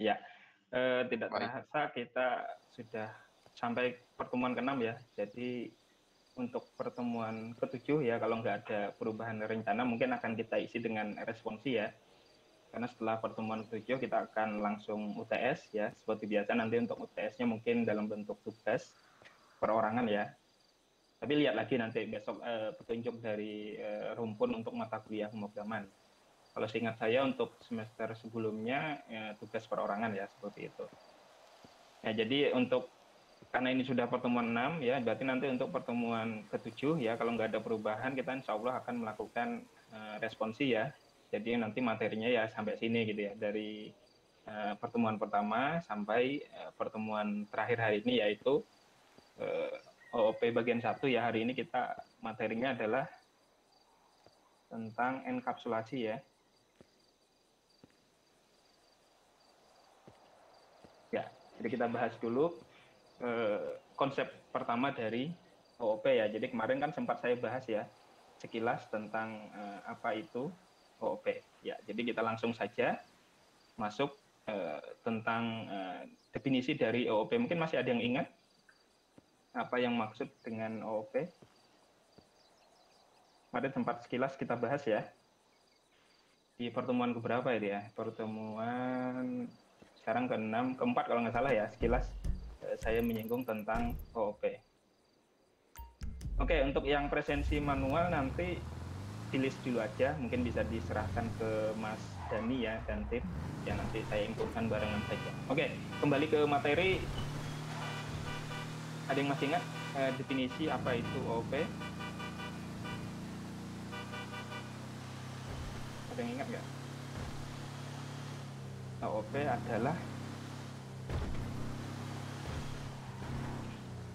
Ya, tidak Baik. terasa kita sudah sampai pertemuan ke-6 ya. Jadi untuk pertemuan ke-7 ya, kalau nggak ada perubahan rencana, mungkin akan kita isi dengan responsi ya. Karena setelah pertemuan ke-7 kita akan langsung UTS ya. Seperti biasa nanti untuk UTS-nya mungkin dalam bentuk tugas perorangan ya. Tapi lihat lagi nanti besok petunjuk dari rumpun untuk mata kuliah pemrograman. Kalau seingat saya untuk semester sebelumnya tugas perorangan ya seperti itu. Ya, jadi untuk karena ini sudah pertemuan 6 ya, berarti nanti untuk pertemuan ke-7 ya kalau nggak ada perubahan kita insya Allah akan melakukan responsi ya. Jadi nanti materinya ya sampai sini gitu ya dari pertemuan pertama sampai pertemuan terakhir hari ini yaitu uh, OOP bagian 1 ya. Hari ini kita materinya adalah tentang enkapsulasi ya. Ya, jadi kita bahas dulu konsep pertama dari OOP ya. Jadi kemarin kan sempat saya bahas ya sekilas tentang apa itu OOP. Ya, jadi kita langsung saja masuk tentang definisi dari OOP. Mungkin masih ada yang ingat apa yang maksud dengan OOP? Kemarin sempat sekilas kita bahas ya di pertemuan keberapa itu ya? Pertemuan sekarang ke-6, ke-4 kalau nggak salah ya, sekilas saya menyinggung tentang OOP. Oke, untuk yang presensi manual nanti di list dulu aja, mungkin bisa diserahkan ke Mas Dani ya dan tim, ya nanti saya infokan barengan saja. Oke, kembali ke materi, ada yang masih ingat definisi apa itu OOP? Ada yang ingat nggak? OOP adalah,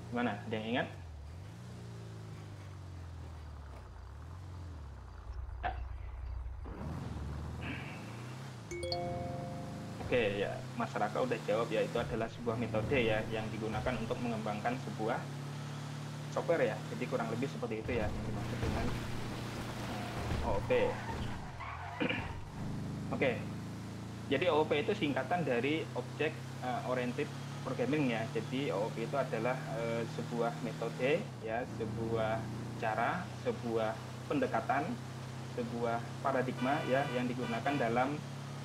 gimana? Ada yang ingat? Oke, ya masyarakat udah jawab ya, itu adalah sebuah metode ya yang digunakan untuk mengembangkan sebuah software ya. Jadi kurang lebih seperti itu ya yang dimaksud dengan OOP. Oke, jadi OOP itu singkatan dari Object Oriented Programming ya. Jadi OOP itu adalah sebuah metode ya, sebuah cara, sebuah pendekatan, sebuah paradigma ya yang digunakan dalam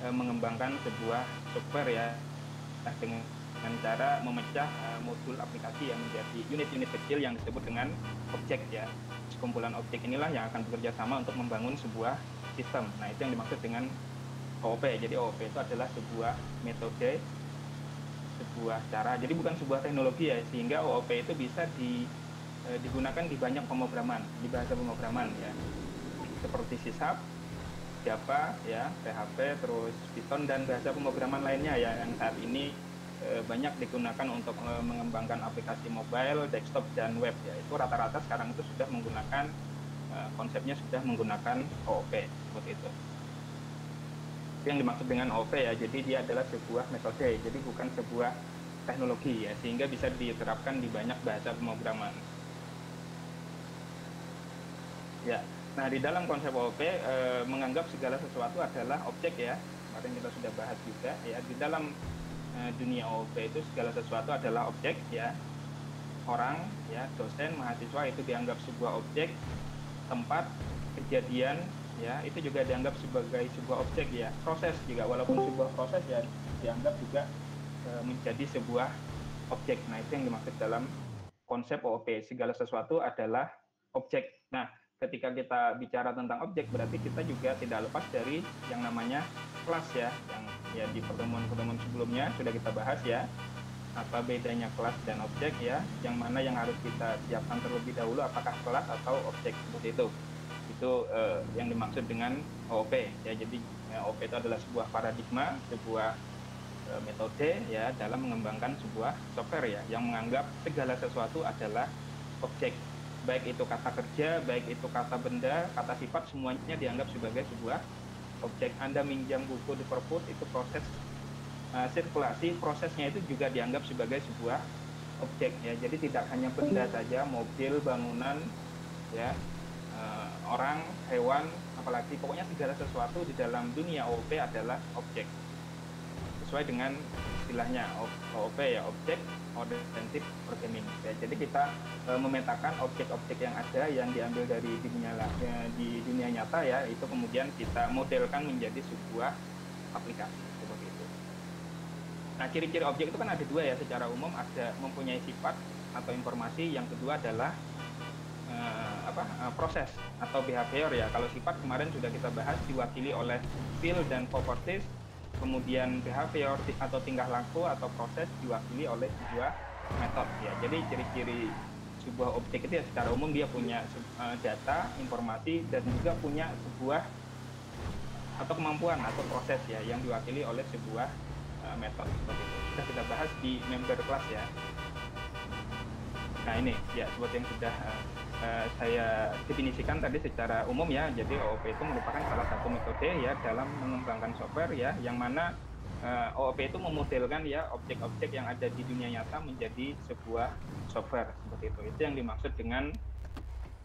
mengembangkan sebuah software ya dengan cara memecah modul aplikasi yang menjadi unit-unit kecil yang disebut dengan objek ya. Sekumpulan objek inilah yang akan bekerja sama untuk membangun sebuah sistem. Nah, itu yang dimaksud dengan OOP. Jadi OOP itu adalah sebuah metode, sebuah cara. Jadi bukan sebuah teknologi ya, sehingga OOP itu bisa digunakan di banyak pemrograman, di bahasa pemrograman ya. Seperti C#, Java ya, PHP, terus Python dan bahasa pemrograman lainnya ya yang saat ini banyak digunakan untuk mengembangkan aplikasi mobile, desktop dan web ya. Itu rata-rata sekarang itu sudah menggunakan konsepnya sudah menggunakan OOP seperti itu. Itu yang dimaksud dengan OOP ya. Jadi dia adalah sebuah metode, jadi bukan sebuah teknologi ya, sehingga bisa diterapkan di banyak bahasa pemrograman. Ya. Nah, di dalam konsep OOP menganggap segala sesuatu adalah objek ya. Kemarin kita sudah bahas juga ya. Di dalam dunia OOP itu segala sesuatu adalah objek ya. Orang ya, dosen, mahasiswa itu dianggap sebuah objek, tempat, kejadian ya, itu juga dianggap sebagai sebuah objek ya. Proses juga walaupun sebuah proses ya dianggap juga menjadi sebuah objek. Nah, itu yang dimaksud dalam konsep OOP. Segala sesuatu adalah objek. Nah, ketika kita bicara tentang objek berarti kita juga tidak lepas dari yang namanya kelas ya, yang ya di pertemuan-pertemuan sebelumnya sudah kita bahas ya, apa bedanya kelas dan objek ya, yang mana yang harus kita siapkan terlebih dahulu, apakah kelas atau objek seperti itu yang dimaksud dengan OOP ya. Jadi OOP itu adalah sebuah paradigma, sebuah metode ya dalam mengembangkan sebuah software ya yang menganggap segala sesuatu adalah objek, baik itu kata kerja, baik itu kata benda, kata sifat, semuanya dianggap sebagai sebuah objek. Anda minjam buku di perpus, itu proses sirkulasi, prosesnya itu juga dianggap sebagai sebuah objek ya. Jadi tidak hanya benda saja, mobil, bangunan ya, orang, hewan, apalagi pokoknya segala sesuatu di dalam dunia OOP adalah objek. sesuai dengan istilahnya OOP ya, Object Oriented Programming. Ya, jadi kita memetakan objek-objek yang ada yang diambil dari di dunia nyata ya, itu kemudian kita modelkan menjadi sebuah aplikasi seperti itu. Nah, ciri-ciri objek itu kan ada dua ya, secara umum ada mempunyai sifat atau informasi, yang kedua adalah proses atau behavior ya. Kalau sifat kemarin sudah kita bahas, diwakili oleh feel dan properties, kemudian behavior atau tingkah laku atau proses diwakili oleh sebuah metode ya. Jadi ciri-ciri sebuah objek itu ya secara umum dia punya data, informasi, dan juga punya sebuah atau kemampuan atau proses ya yang diwakili oleh sebuah metode seperti itu. Sudah kita bahas di member class ya. Nah ini ya seperti yang sudah saya definisikan tadi secara umum ya. Jadi OOP itu merupakan salah satu metode ya dalam mengembangkan software ya, yang mana OOP itu memodelkan ya objek-objek yang ada di dunia nyata menjadi sebuah software seperti itu. Itu yang dimaksud dengan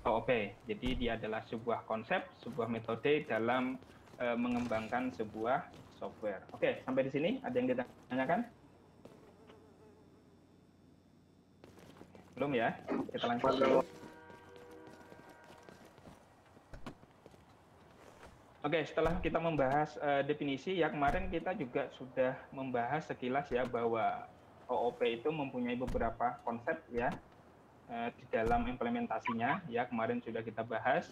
OOP. Jadi dia adalah sebuah konsep, sebuah metode dalam mengembangkan sebuah software. Oke, sampai di sini ada yang ditanyakan? Belum ya? Kita lanjut dulu. Oke, setelah kita membahas definisi ya, kemarin kita juga sudah membahas sekilas ya bahwa OOP itu mempunyai beberapa konsep ya di dalam implementasinya ya. Kemarin sudah kita bahas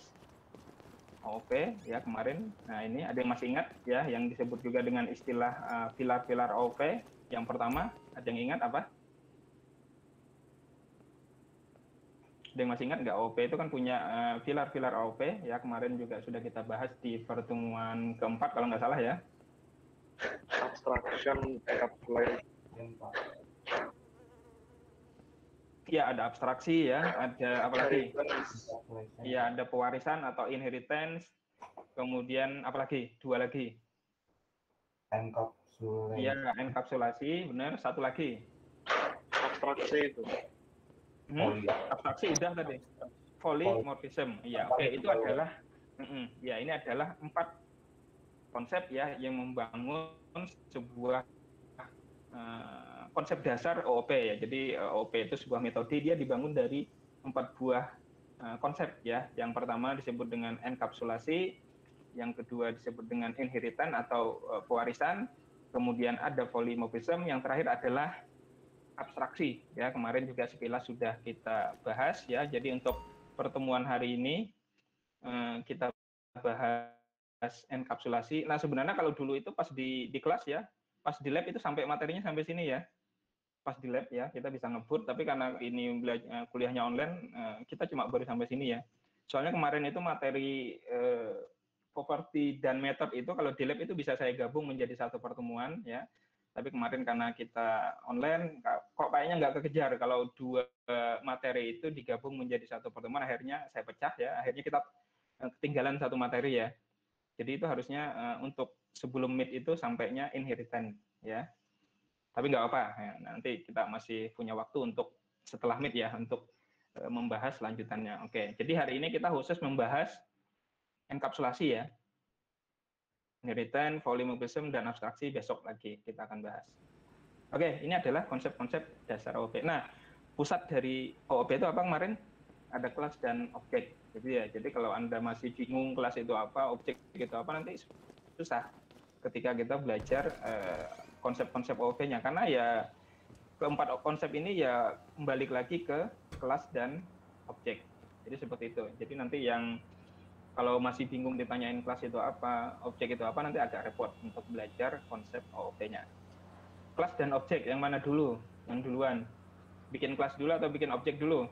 OOP ya kemarin. Nah, ini ada yang masih ingat ya yang disebut juga dengan istilah pilar-pilar OOP. Yang pertama, ada yang ingat apa? Ada yang masih ingat nggak? OOP itu kan punya pilar-pilar OOP ya, kemarin juga sudah kita bahas di pertemuan keempat kalau nggak salah ya. Abstraction, encapsulation. Ya, ada abstraksi ya, ada apa lagi? Ya, ada pewarisan atau inheritance. Kemudian apa lagi? Dua lagi. Enkapsulasi. Iya, enkapsulasi, benar. Satu lagi. Abstraksi itu. Abstraksi udah tadi. Polymorphism. Iya, oke. Itu adalah, ya ini adalah 4 konsep ya yang membangun sebuah konsep dasar OOP ya. Jadi OOP itu sebuah metode, dia dibangun dari 4 buah konsep ya. Yang pertama disebut dengan enkapsulasi, yang kedua disebut dengan inheritance atau pewarisan, kemudian ada polymorphism, yang terakhir adalah abstraksi ya. Kemarin juga sekilas sudah kita bahas ya. Jadi untuk pertemuan hari ini kita bahas enkapsulasi. Nah, sebenarnya kalau dulu itu pas di kelas ya, pas di lab itu sampai materinya sampai sini ya. Pas di lab ya, kita bisa ngebut, tapi karena ini kuliahnya online, kita cuma baru sampai sini ya. Soalnya kemarin itu materi properti dan method itu kalau di lab itu bisa saya gabung menjadi satu pertemuan ya. Tapi kemarin karena kita online, kok kayaknya nggak kekejar kalau 2 materi itu digabung menjadi satu pertemuan, akhirnya saya pecah ya, akhirnya kita ketinggalan satu materi ya. Jadi itu harusnya untuk sebelum mid itu sampainya inheritance ya. Tapi nggak apa, ya, nanti kita masih punya waktu untuk setelah mid ya untuk membahas lanjutannya. Oke, jadi hari ini kita khusus membahas enkapsulasi ya. Inheritance, polymorphism, dan abstraksi besok lagi kita akan bahas. Oke, ini adalah konsep-konsep dasar OOP. Nah, pusat dari OOP itu apa kemarin? Ada kelas dan objek. Jadi kalau Anda masih bingung kelas itu apa, objek itu apa, nanti susah ketika kita belajar konsep-konsep OOP-nya. Karena ya keempat konsep ini ya kembali lagi ke kelas dan objek. Jadi seperti itu. Jadi nanti yang kalau masih bingung ditanyain kelas itu apa, objek itu apa, nanti agak repot untuk belajar konsep OOP-nya. Kelas dan objek, yang mana dulu? Yang duluan? Bikin kelas dulu atau bikin objek dulu?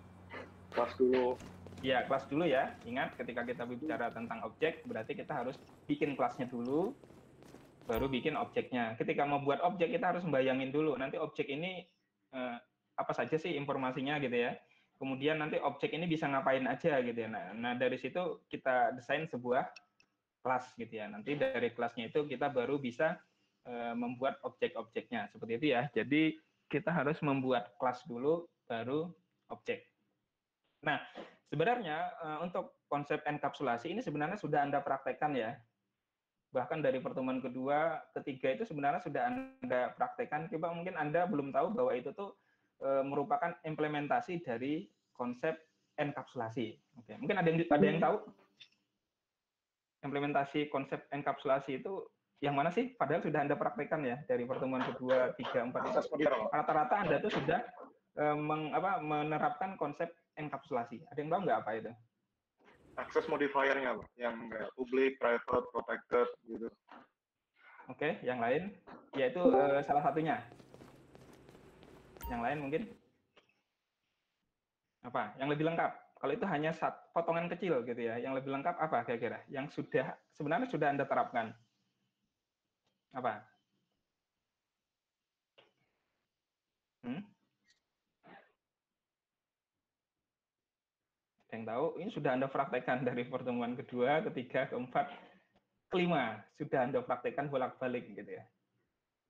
Kelas dulu. Ya, kelas dulu ya. Ingat, ketika kita bicara tentang objek, berarti kita harus bikin kelasnya dulu, baru bikin objeknya. Ketika mau buat objek, kita harus membayangin dulu, nanti objek ini apa saja sih informasinya gitu ya. Kemudian nanti objek ini bisa ngapain aja gitu ya. Nah dari situ kita desain sebuah kelas gitu ya. Nanti dari kelasnya itu kita baru bisa membuat objek-objeknya. Seperti itu ya. Jadi kita harus membuat kelas dulu, baru objek. Nah, sebenarnya untuk konsep enkapsulasi ini sebenarnya sudah Anda praktekkan ya. bahkan dari pertemuan kedua, ketiga itu sebenarnya sudah Anda praktekkan. Coba mungkin Anda belum tahu bahwa itu tuh merupakan implementasi dari konsep enkapsulasi. Oke, mungkin ada yang tahu implementasi konsep enkapsulasi itu yang mana sih? Padahal sudah Anda praktekkan ya dari pertemuan kedua, tiga, empat itu. Akses modifier. Rata-rata Anda tuh sudah menerapkan konsep enkapsulasi. Ada yang tahu nggak apa itu? Akses modifiernya, Pak. Yang kayak public, private, protected, gitu. Oke, yang lain? Yaitu salah satunya. Yang lain mungkin? Apa? Yang lebih lengkap? Kalau itu hanya potongan kecil gitu ya. Yang lebih lengkap apa kira-kira? Yang sebenarnya sudah Anda terapkan. Apa? Yang tahu, ini sudah Anda praktekkan dari pertemuan kedua, ketiga, keempat, kelima. Sudah Anda praktekkan bolak-balik gitu ya.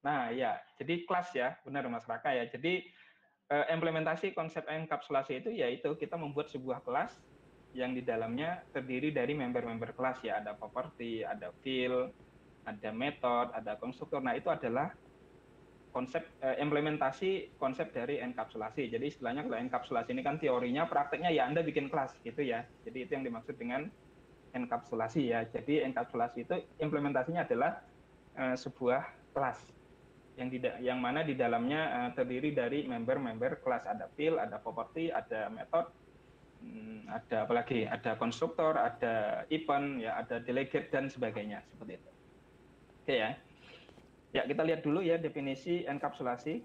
Nah ya, jadi kelas ya, benar Mas Raka ya. Jadi implementasi konsep enkapsulasi itu yaitu kita membuat sebuah kelas yang di dalamnya terdiri dari member-member kelas ya. Ada property, ada field, ada method, ada konstruktor. Nah itu adalah konsep implementasi konsep dari enkapsulasi. Jadi istilahnya kalau enkapsulasi ini kan teorinya, prakteknya ya Anda bikin kelas gitu ya. Jadi itu yang dimaksud dengan enkapsulasi ya. Jadi enkapsulasi itu implementasinya adalah sebuah kelas yang mana di dalamnya terdiri dari member-member kelas. Ada field, ada property, ada method, ada apalagi, ada konstruktor, ada event, ya ada delegate dan sebagainya seperti itu. Oke ya. Ya, kita lihat dulu ya definisi enkapsulasi.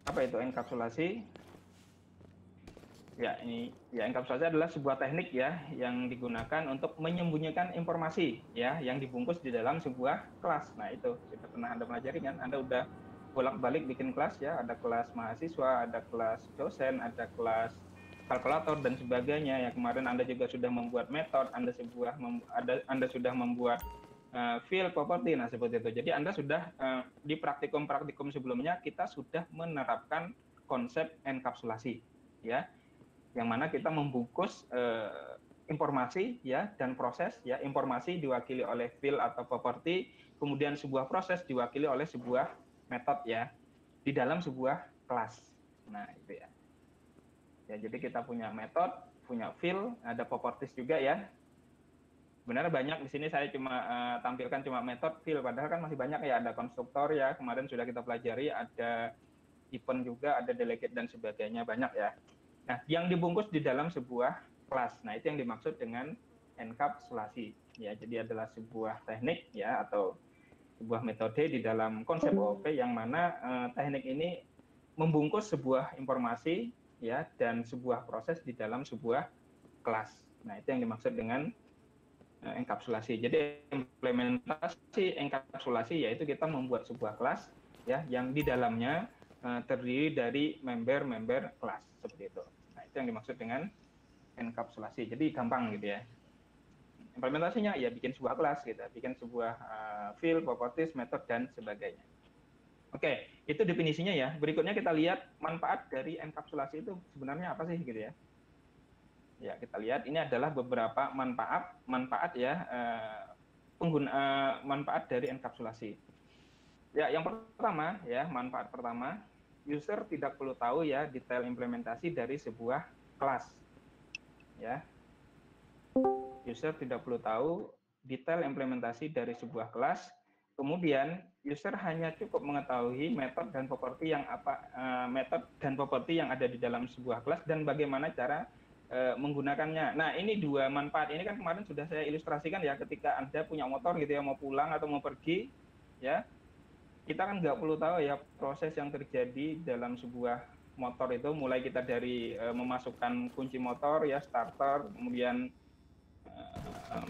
Apa itu enkapsulasi? Ya, enkapsulasi adalah sebuah teknik ya yang digunakan untuk menyembunyikan informasi ya yang dibungkus di dalam sebuah kelas. Nah, itu sudah pernah Anda pelajari kan? Anda udah bolak-balik bikin kelas ya, ada kelas mahasiswa, ada kelas dosen, ada kelas kalkulator dan sebagainya. Ya, kemarin Anda juga sudah membuat metode, Anda sudah membuat field property, nah seperti itu. Jadi Anda sudah di praktikum-praktikum sebelumnya kita sudah menerapkan konsep enkapsulasi, ya, yang mana kita membungkus informasi ya dan proses ya. Informasi diwakili oleh field atau property, kemudian sebuah proses diwakili oleh sebuah metode ya di dalam sebuah kelas. Nah itu ya. Ya jadi kita punya metode, punya field, ada properties juga ya. Sebenarnya banyak di sini saya cuma tampilkan cuma metode field, padahal kan masih banyak ya, ada konstruktor ya, kemarin sudah kita pelajari, ada event juga, ada delegate dan sebagainya, banyak ya. Nah, yang dibungkus di dalam sebuah kelas. Nah, itu yang dimaksud dengan enkapsulasi. Ya, jadi adalah sebuah teknik ya atau sebuah metode di dalam konsep OOP yang mana teknik ini membungkus sebuah informasi ya dan sebuah proses di dalam sebuah kelas. Nah, itu yang dimaksud dengan enkapsulasi. Jadi implementasi enkapsulasi yaitu kita membuat sebuah kelas ya yang di dalamnya terdiri dari member-member kelas seperti itu. Nah, itu yang dimaksud dengan enkapsulasi. Jadi gampang gitu ya. Implementasinya ya bikin sebuah kelas gitu, bikin sebuah field, properties, method dan sebagainya. Oke, itu definisinya ya. Berikutnya kita lihat manfaat dari enkapsulasi itu sebenarnya apa sih gitu ya. Ya, kita lihat ini adalah beberapa manfaat ya manfaat dari enkapsulasi. Ya, yang pertama ya, manfaat pertama, user tidak perlu tahu ya detail implementasi dari sebuah kelas. Ya. User tidak perlu tahu detail implementasi dari sebuah kelas. Kemudian user hanya cukup mengetahui metode dan properti yang ada di dalam sebuah kelas dan bagaimana cara menggunakannya. Nah, ini dua manfaat ini kan kemarin sudah saya ilustrasikan ya, ketika Anda punya motor gitu ya, mau pulang atau mau pergi ya, kita kan nggak perlu tahu ya proses yang terjadi dalam sebuah motor itu, mulai kita dari memasukkan kunci motor ya, starter, kemudian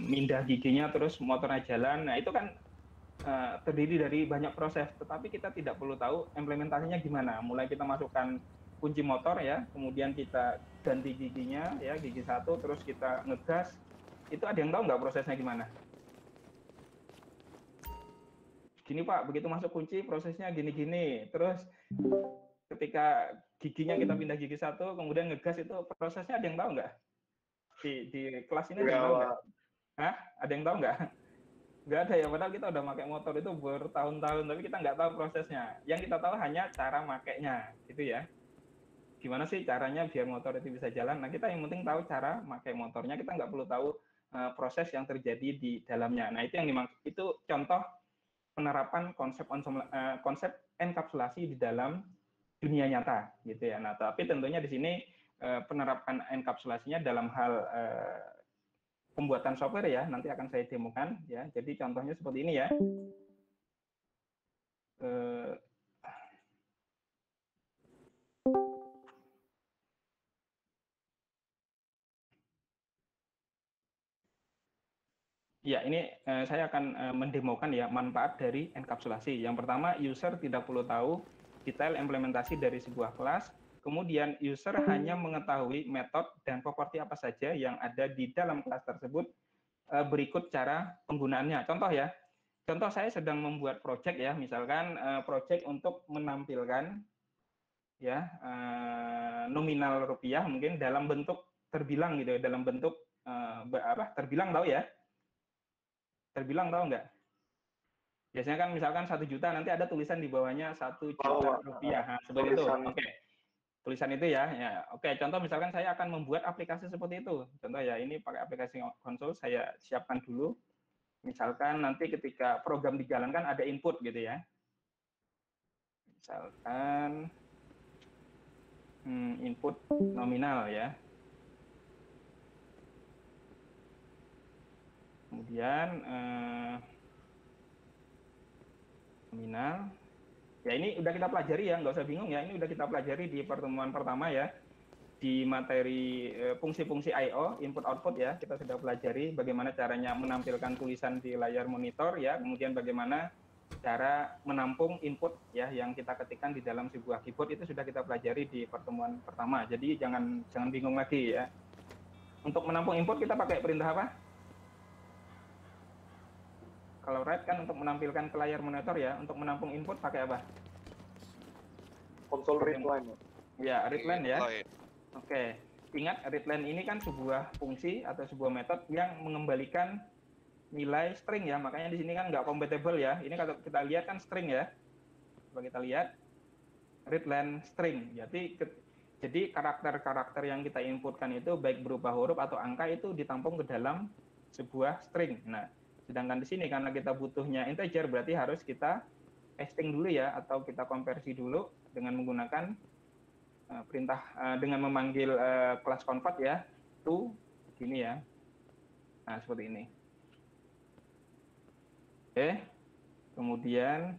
mindah giginya, terus motornya jalan. Nah, itu kan terdiri dari banyak proses, tetapi kita tidak perlu tahu implementasinya gimana. Mulai kita masukkan kunci motor ya, kemudian kita ganti giginya ya, gigi satu, terus kita ngegas. Itu ada yang tahu nggak prosesnya gimana? Gini Pak, begitu masuk kunci prosesnya gini-gini. Terus ketika giginya kita pindah gigi satu, kemudian ngegas, itu prosesnya ada yang tahu nggak? Di kelas ini ada yang tahu nggak? Hah? Ada yang tahu nggak? Nggak ada ya, padahal kita udah pakai motor itu bertahun-tahun, tapi kita nggak tahu prosesnya. Yang kita tahu hanya cara makainya, gitu ya. Gimana sih caranya biar motor itu bisa jalan? Nah, kita yang penting tahu cara pakai motornya, kita nggak perlu tahu proses yang terjadi di dalamnya. Nah, itu yang dimaksud, itu contoh penerapan konsep enkapsulasi di dalam dunia nyata, gitu ya. Nah, tapi tentunya di sini penerapan enkapsulasinya dalam hal pembuatan software ya, nanti akan saya demokan ya. Jadi contohnya seperti ini ya. Eh, Ya, ini saya akan mendemokan ya manfaat dari enkapsulasi. Yang pertama, user tidak perlu tahu detail implementasi dari sebuah kelas. Kemudian, user hanya mengetahui metode dan properti apa saja yang ada di dalam kelas tersebut. Berikut cara penggunaannya. Contoh ya, contoh saya sedang membuat project ya, misalkan project untuk menampilkan ya nominal rupiah mungkin dalam bentuk terbilang gitu ya, dalam bentuk terbilang tahu ya, terbilang tahu nggak? Biasanya kan misalkan 1 juta, nanti ada tulisan di bawahnya 1 juta rupiah. Nah, seperti itu. tulisan Oke. Tulisan itu ya. Ya. Oke, contoh misalkan saya akan membuat aplikasi seperti itu. Contoh ya, ini pakai aplikasi konsol, saya siapkan dulu. Misalkan nanti ketika program dijalankan ada input gitu ya. Misalkan input nominal ya. Kemudian nominal. Ya, ini udah kita pelajari ya, nggak usah bingung ya. Ini udah kita pelajari di pertemuan pertama ya, di materi fungsi-fungsi I/O, input output ya. Kita sudah pelajari bagaimana caranya menampilkan tulisan di layar monitor ya, kemudian bagaimana cara menampung input ya yang kita ketikkan di dalam sebuah keyboard, itu sudah kita pelajari di pertemuan pertama. Jadi jangan bingung lagi ya. Untuk menampung input kita pakai perintah apa? Kalau write kan untuk menampilkan ke layar monitor ya, untuk menampung input pakai apa? konsol readline. Ya, readline ya. Oke, ingat readline ini kan sebuah fungsi atau sebuah metode yang mengembalikan nilai string ya, makanya di sini kan nggak compatible ya. Ini kalau kita lihat kan string ya. Coba kita lihat readline string. Jadi karakter-karakter yang kita inputkan itu baik berupa huruf atau angka itu ditampung ke dalam sebuah string. Nah, sedangkan di sini karena kita butuhnya integer, berarti harus kita casting dulu ya, atau kita konversi dulu dengan menggunakan perintah dengan memanggil kelas convert ya, to gini ya. Nah, seperti ini. Oke. Kemudian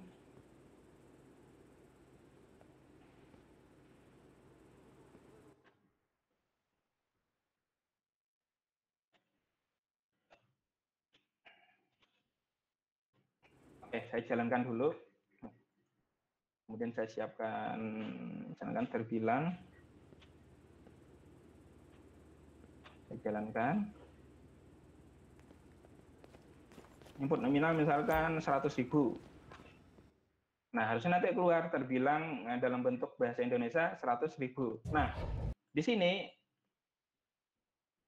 saya jalankan dulu. Kemudian saya siapkan misalkan terbilang. Saya jalankan. Input nominal misalkan 100.000. Nah, harusnya nanti keluar terbilang dalam bentuk bahasa Indonesia 100.000. Nah, di sini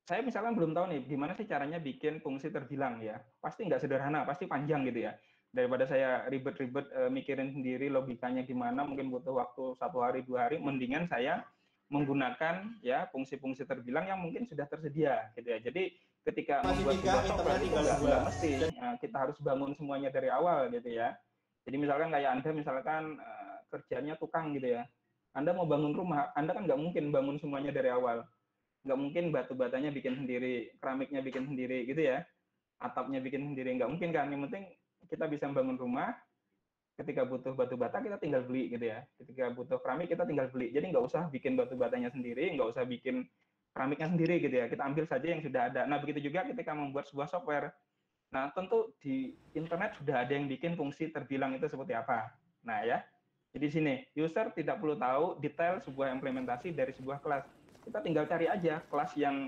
saya misalkan belum tahu nih gimana sih caranya bikin fungsi terbilang ya. Pasti nggak sederhana, pasti panjang gitu ya. Daripada saya ribet-ribet mikirin sendiri logikanya gimana, mungkin butuh waktu 1 hari 2 hari, mendingan saya menggunakan ya fungsi-fungsi terbilang yang mungkin sudah tersedia gitu ya. Jadi ketika membuat sebuah software itu nggak mesti kita harus bangun semuanya dari awal gitu ya. Jadi misalkan kayak Anda misalkan kerjanya tukang gitu ya. Anda mau bangun rumah, Anda kan nggak mungkin bangun semuanya dari awal. Nggak mungkin batu batanya bikin sendiri, keramiknya bikin sendiri gitu ya, atapnya bikin sendiri, nggak mungkin kan. Yang penting kita bisa bangun rumah, ketika butuh batu bata kita tinggal beli gitu ya, ketika butuh keramik kita tinggal beli, jadi nggak usah bikin batu batanya sendiri, nggak usah bikin keramiknya sendiri gitu ya, kita ambil saja yang sudah ada. Nah, begitu juga ketika membuat sebuah software. Nah, tentu di internet sudah ada yang bikin fungsi terbilang itu seperti apa. Nah ya, jadi sini user tidak perlu tahu detail sebuah implementasi dari sebuah kelas. Kita tinggal cari aja kelas yang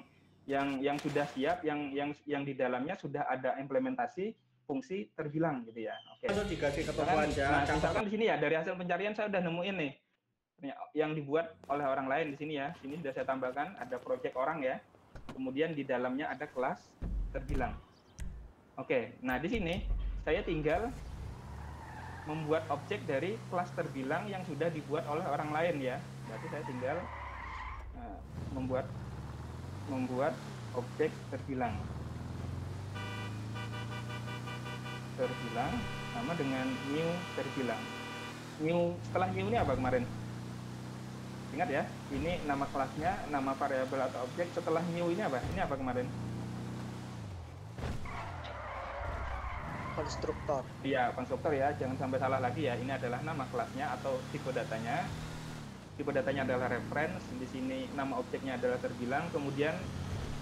sudah siap, yang di dalamnya sudah ada implementasi fungsi terbilang gitu ya. Oke. Nah, misalkan di sini ya dari hasil pencarian saya udah nemuin nih yang dibuat oleh orang lain di sini ya. Sini sudah saya tambahkan ada project orang ya. Kemudian di dalamnya ada kelas terbilang. Oke, nah di sini saya tinggal membuat objek dari kelas terbilang yang sudah dibuat oleh orang lain ya. Berarti saya tinggal membuat objek terbilang sama dengan new terbilang. New setelah new ini apa kemarin? Ingat ya, ini nama kelasnya, nama variabel atau objek. Setelah new ini apa? Ini apa kemarin? Konstruktor. Iya, konstruktor ya. Jangan sampai salah lagi ya. Ini adalah nama kelasnya atau tipe datanya. Tipe datanya adalah reference. Di sini nama objeknya adalah terbilang. Kemudian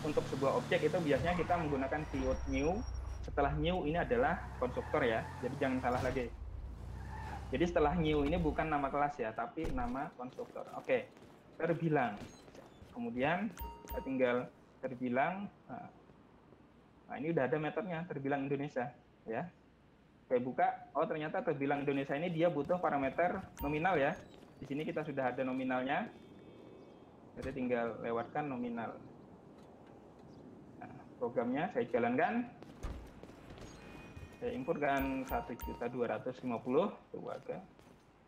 untuk sebuah objek itu biasanya kita menggunakan keyword new. Setelah new ini adalah konstruktor ya. Jadi jangan salah lagi. Jadi setelah new ini bukan nama kelas ya, tapi nama konstruktor. Oke, terbilang. Kemudian saya tinggal terbilang. Nah, ini udah ada metodenya, terbilang Indonesia ya. Saya buka, oh ternyata terbilang Indonesia ini dia butuh parameter nominal ya. Di sini kita sudah ada nominalnya. Jadi tinggal lewatkan nominal. Nah, programnya saya jalankan. Saya importkan 1.250 keluarga.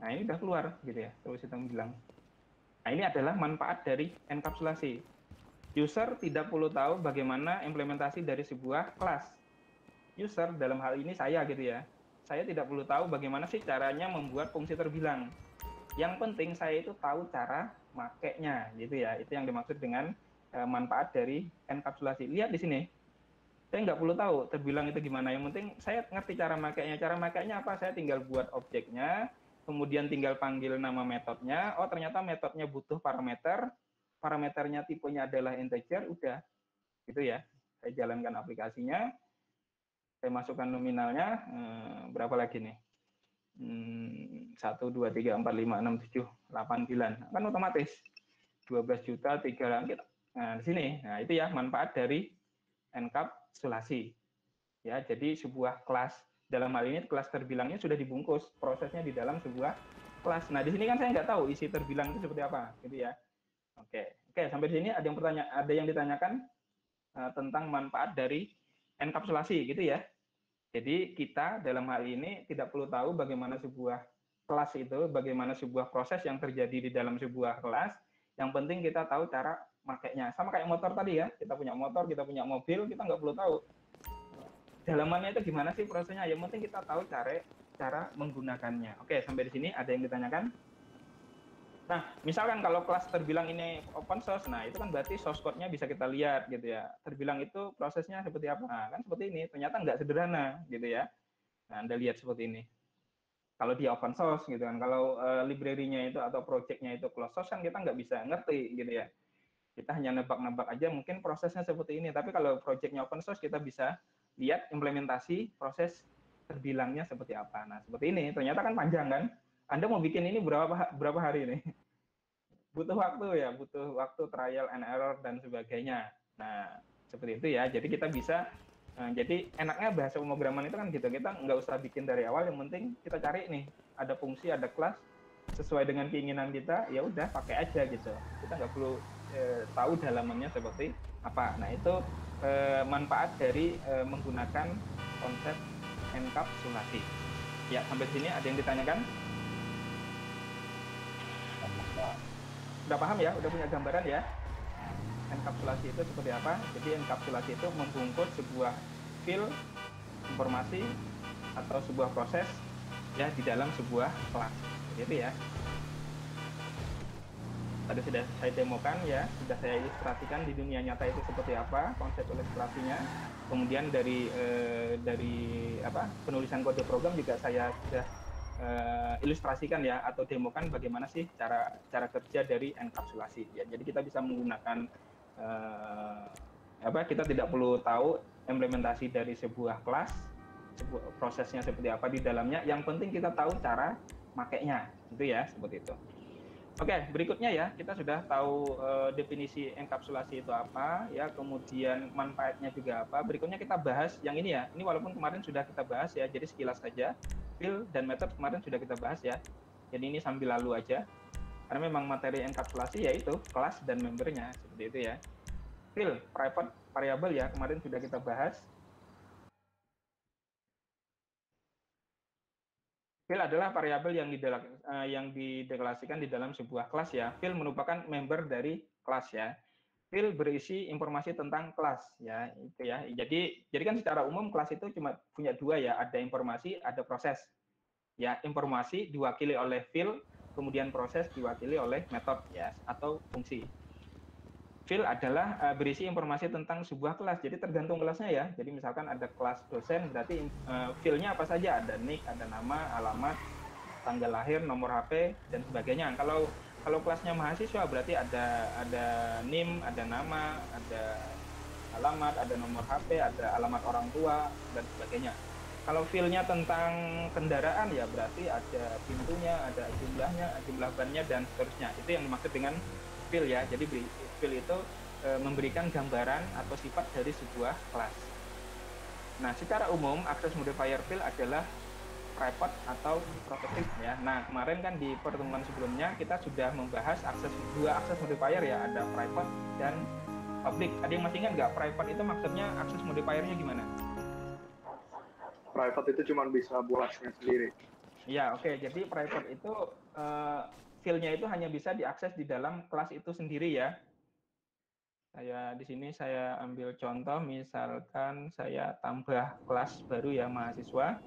Nah, ini udah keluar gitu ya. Terus kita bilang. Nah, ini adalah manfaat dari enkapsulasi. User tidak perlu tahu bagaimana implementasi dari sebuah kelas. User dalam hal ini saya gitu ya. Saya tidak perlu tahu bagaimana sih caranya membuat fungsi terbilang. Yang penting saya itu tahu cara makainya gitu ya. Itu yang dimaksud dengan manfaat dari enkapsulasi. Lihat di sini. Saya nggak perlu tahu terbilang itu gimana. Yang penting saya ngerti cara makainya. Cara makainya apa? Saya tinggal buat objeknya, kemudian tinggal panggil nama metodenya. Oh ternyata metodenya butuh parameter, parameternya tipenya adalah integer, udah gitu ya. Saya jalankan aplikasinya, saya masukkan nominalnya, berapa lagi nih? 1, 2, 3, 4, 5, 6, 7, 8, 9. Kan otomatis 12 juta, 3 langit. Nah di sini, nah itu ya manfaat dari enkapsulasi. Ya, jadi sebuah kelas, dalam hal ini kelas terbilangnya sudah dibungkus prosesnya di dalam sebuah kelas. Nah, di sini kan saya nggak tahu isi terbilang itu seperti apa, gitu ya. Oke, sampai di sini ada yang ditanyakan tentang manfaat dari enkapsulasi, gitu ya. Jadi kita dalam hal ini tidak perlu tahu bagaimana sebuah kelas itu, bagaimana sebuah proses yang terjadi di dalam sebuah kelas. Yang penting kita tahu cara makainya. Sama kayak motor tadi ya, kita punya motor, kita punya mobil, kita nggak perlu tahu dalamannya itu gimana sih prosesnya. Yang penting kita tahu cara menggunakannya. Oke, sampai di sini ada yang ditanyakan? Nah, misalkan kalau kelas terbilang ini open source, nah itu kan berarti source code-nya bisa kita lihat gitu ya. Terbilang itu prosesnya seperti apa? Nah, kan seperti ini. Ternyata nggak sederhana gitu ya. Nah, Anda lihat seperti ini. Kalau dia open source gitu kan, kalau library-nya itu atau project-nya itu closed source kan kita nggak bisa ngerti gitu ya. Kita hanya nebak-nebak aja mungkin prosesnya seperti ini. Tapi kalau project-nya open source kita bisa lihat implementasi proses terbilangnya seperti apa. Nah, seperti ini. Ternyata kan panjang kan? Anda mau bikin ini berapa hari nih? Butuh waktu ya, butuh waktu trial and error dan sebagainya. Nah, seperti itu ya. Jadi kita bisa, jadi enaknya bahasa pemrograman itu kan gitu. Kita nggak usah bikin dari awal, yang penting kita cari nih, ada fungsi, ada kelas, sesuai dengan keinginan kita, ya udah pakai aja gitu. Kita nggak perlu tahu dalamannya seperti apa. Nah, itu manfaat dari menggunakan konsep enkapsulasi. Ya, sampai sini ada yang ditanyakan? Udah paham ya? Udah punya gambaran ya? Enkapsulasi itu seperti apa? Jadi enkapsulasi itu membungkus sebuah file informasi atau sebuah proses ya di dalam sebuah kelas. Gitu ya. Tadi sudah saya demokan ya, sudah saya ilustrasikan di dunia nyata itu seperti apa konsep ilustrasinya. Kemudian dari penulisan kode program juga saya sudah ilustrasikan ya atau demokan bagaimana sih cara kerja dari enkapsulasi ya. Jadi kita bisa menggunakan kita tidak perlu tahu implementasi dari sebuah kelas, prosesnya seperti apa di dalamnya. Yang penting kita tahu cara makainya, gitu ya, seperti itu. Oke, berikutnya ya, kita sudah tahu definisi enkapsulasi itu apa, ya, kemudian manfaatnya juga apa. Berikutnya kita bahas yang ini ya. Ini walaupun kemarin sudah kita bahas ya, jadi sekilas saja. Fill dan method kemarin sudah kita bahas ya. Jadi ini sambil lalu aja. Karena memang materi enkapsulasi yaitu kelas dan membernya, seperti itu ya. Fill, private variable ya, kemarin sudah kita bahas. Field adalah variabel yang dideklarasikan di dalam sebuah kelas ya. Field merupakan member dari kelas ya. Field berisi informasi tentang kelas ya, itu ya. Jadi kan secara umum kelas itu cuma punya dua ya, ada informasi, ada proses. Ya, informasi diwakili oleh field, kemudian proses diwakili oleh metode ya atau fungsi. Field adalah berisi informasi tentang sebuah kelas. Jadi tergantung kelasnya ya. Jadi misalkan ada kelas dosen, berarti field-nya apa saja? Ada nick, ada nama, alamat, tanggal lahir, nomor HP dan sebagainya. Kalau kelasnya mahasiswa berarti ada NIM, ada nama, ada alamat, ada nomor HP, ada alamat orang tua dan sebagainya. Kalau feel-nya tentang kendaraan ya berarti ada pintunya, ada jumlahnya, jumlah bannya dan seterusnya. Itu yang dimaksud dengan feel ya. Jadi feel itu memberikan gambaran atau sifat dari sebuah kelas. Nah, secara umum access modifier field adalah private atau protected ya. Nah, kemarin kan di pertemuan sebelumnya kita sudah membahas dua akses modifier ya, ada private dan public. Ada yang masih ingat nggak private itu maksudnya akses modifiernya gimana? Private itu cuma bisa buatnya sendiri. Ya, oke. Jadi private itu field-nya itu hanya bisa diakses di dalam kelas itu sendiri ya. Di sini saya ambil contoh, misalkan saya tambah kelas baru ya mahasiswa.